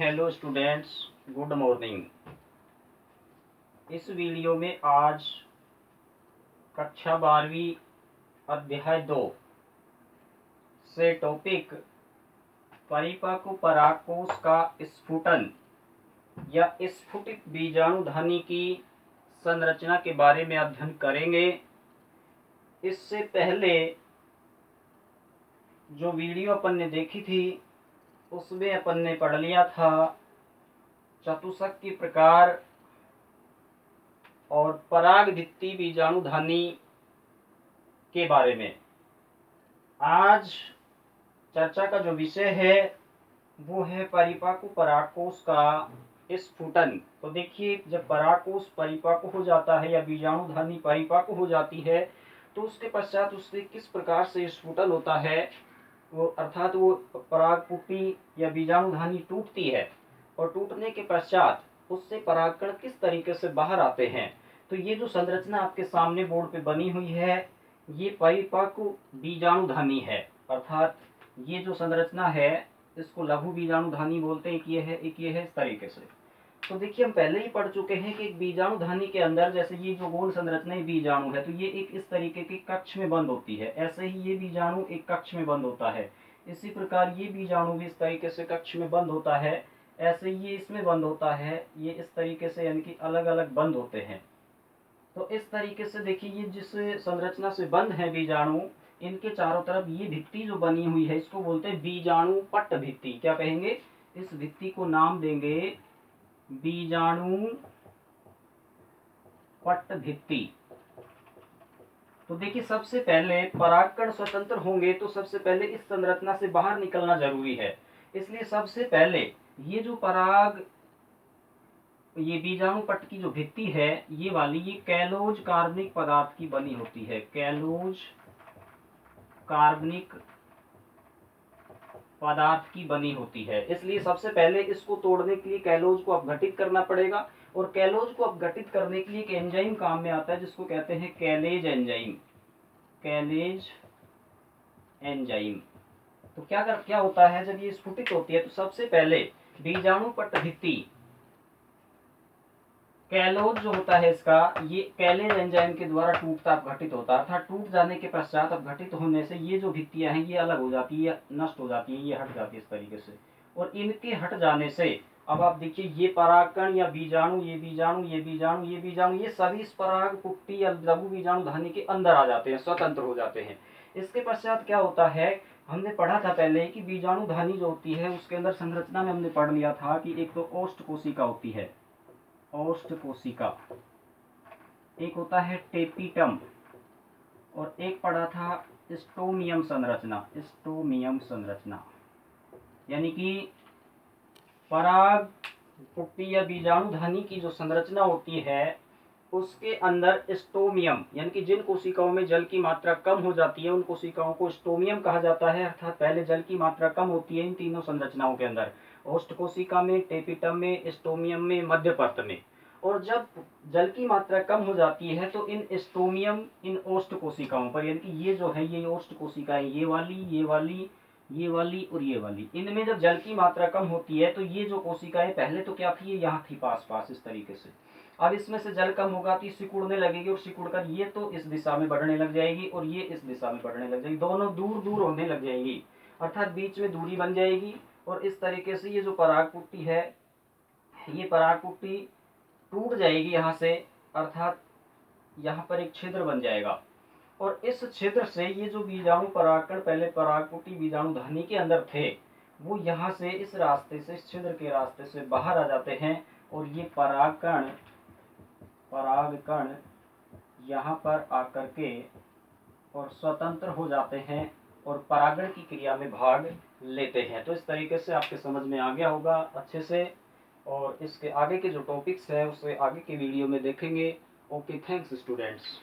Hello students, good morning. इस video में आज कक्षा 12वीं अध्याय 2 से टॉपिक परिपक्व परागकोश का स्फुटन या स्फुटित बीजाणुधनी की संरचना के बारे में अध्ययन करेंगे। इससे पहले जो वीडियो अपन ने देखी थी उसमें अपन ने पढ़ लिया था चतुष्क के प्रकार और परागभित्ति बीजाणुधनी के बारे में। आज चर्चा का जो विषय है वो है परिपक्व परागकोश का स्फुटन। तो देखिए, जब परागकोश परिपक्व हो जाता है या बीजाणुधनी परिपक्व हो जाती है तो उसके पश्चात उससे किस प्रकार से स्फुटन होता है, वो अर्थात वो परागपुटी या बीजाणुधनी टूटती है और टूटने के पश्चात उससे परागकण किस तरीके से बाहर आते हैं। तो ये जो संरचना आपके सामने बोर्ड पे बनी हुई है ये परिपक्व बीजाणुधनी है, अर्थात ये जो संरचना है इसको लघु बीजाणुधनी बोलते हैं। एक ये है इस तरीके से। तो देखिए, हम पहले ही पढ़ चुके हैं कि एक बीजाणुधनी के अंदर जैसे ये जो गोल संरचना बीजाणु है तो ये एक इस तरीके के कक्ष में बंद होती है। ऐसे ही ये बीजाणु एक कक्ष में बंद होता है। इसी प्रकार ये बीजाणु भी इस तरीके से कक्ष में बंद होता है। ऐसे ये इसमें बंद होता है, ये इस तरीके से यानी कि अलग अलग बंद होते हैं। तो इस तरीके से देखिए, ये जिस संरचना से बंद है बीजाणु, इनके चारों तरफ ये भित्ति जो बनी हुई है इसको बोलते हैं बीजाणु पट्ट भित्ति। क्या कहेंगे? इस भित्ति को नाम देंगे बीजाणु पट्ट भित्ति। तो देखिए, सबसे पहले परागकण स्वतंत्र होंगे तो सबसे पहले इस संरचना से बाहर निकलना जरूरी है। इसलिए सबसे पहले ये जो ये बीजाणु पट्ट की जो भित्ति है ये वाली, ये कैलोज कार्बनिक पदार्थ की बनी होती है। कैलोज कार्बनिक पदार्थ की बनी होती है। इसलिए सबसे पहले इसको तोड़ने के लिए कैलोज को अपघटित करना पड़ेगा और कैलोज को अपघटित करने के लिए एक एंजाइम काम में आता है जिसको कहते हैं कैलेज एंजाइम। कैलेज एंजाइम। तो क्या होता है, जब ये स्फुटित होती है तो सबसे पहले बीजाणु पट्ट भित्ति कैलोज जो होता है इसका, ये कैलेज एंजाइम के द्वारा टूटता अपघटित होता है। अर्थात टूट जाने के पश्चात अपघटित होने से ये जो भित्तियां हैं ये अलग हो जाती है, नष्ट हो जाती है, ये हट जाती है इस तरीके से। और इनके हट जाने से अब आप देखिए, ये परागकण या बीजाणु, ये बीजाणु, ये बीजाणु, ये बीजाणु, ये सभी इस परागपुटी या लघु बीजाणुधनी के अंदर आ जाते हैं, स्वतंत्र हो जाते हैं। इसके पश्चात क्या होता है, हमने पढ़ा था पहले कि बीजाणुधनी जो होती है उसके अंदर संरचना में हमने पढ़ लिया था कि एक तो ओष्ठ कोशिका होती है, ओष्ठ कोशिका, एक होता है टेपिटम, और एक पढ़ा था स्टोमियम संरचना। स्टोमियम संरचना यानी कि पराग पुट्टी या बीजाणुधनी की जो संरचना होती है उसके अंदर स्टोमियम यानी कि जिन कोशिकाओं में जल की मात्रा कम हो जाती है उन कोशिकाओं को स्टोमियम कहा जाता है। अर्थात पहले जल की मात्रा कम होती है इन तीनों संरचनाओं के अंदर, ओष्ठ कोशिका में, टेपिटम में, स्टोमियम में, मध्य परत में। और जब जल की मात्रा कम हो जाती है तो इन स्टोमियम, इन ओष्ठ कोशिकाओं पर, यानी कि ये जो है ये ओष्ठ कोशिकाएं, ये वाली, ये वाली, ये वाली और ये वाली, इनमें जब जल की मात्रा कम होती है तो ये जो कोशिकाएं पहले तो क्या थी, ये यहाँ थी पास पास इस तरीके से। अब इसमें से जल कम होगा तो सिकुड़ने लगेगी और सिकुड़ कर ये तो इस दिशा में बढ़ने लग जाएगी और ये इस दिशा में बढ़ने लग जाएगी, दोनों दूर दूर होने लग जाएगी, अर्थात बीच में दूरी बन जाएगी। और इस तरीके से ये जो परागपुट्टी है ये परागपुट्टी टूट जाएगी यहाँ से, अर्थात यहाँ पर एक छिद्र बन जाएगा। और इस छिद्र से ये जो बीजाणु परागकण पहले परागपुटी बीजाणुधनी के अंदर थे वो यहाँ से इस रास्ते से, इस छिद्र के रास्ते से बाहर आ जाते हैं और ये परागकण यहाँ पर आकर के और स्वतंत्र हो जाते हैं और परागण की क्रिया में भाग लेते हैं। तो इस तरीके से आपके समझ में आ गया होगा अच्छे से, और इसके आगे के जो टॉपिक्स है उसे आगे के वीडियो में देखेंगे। Okay, thanks students.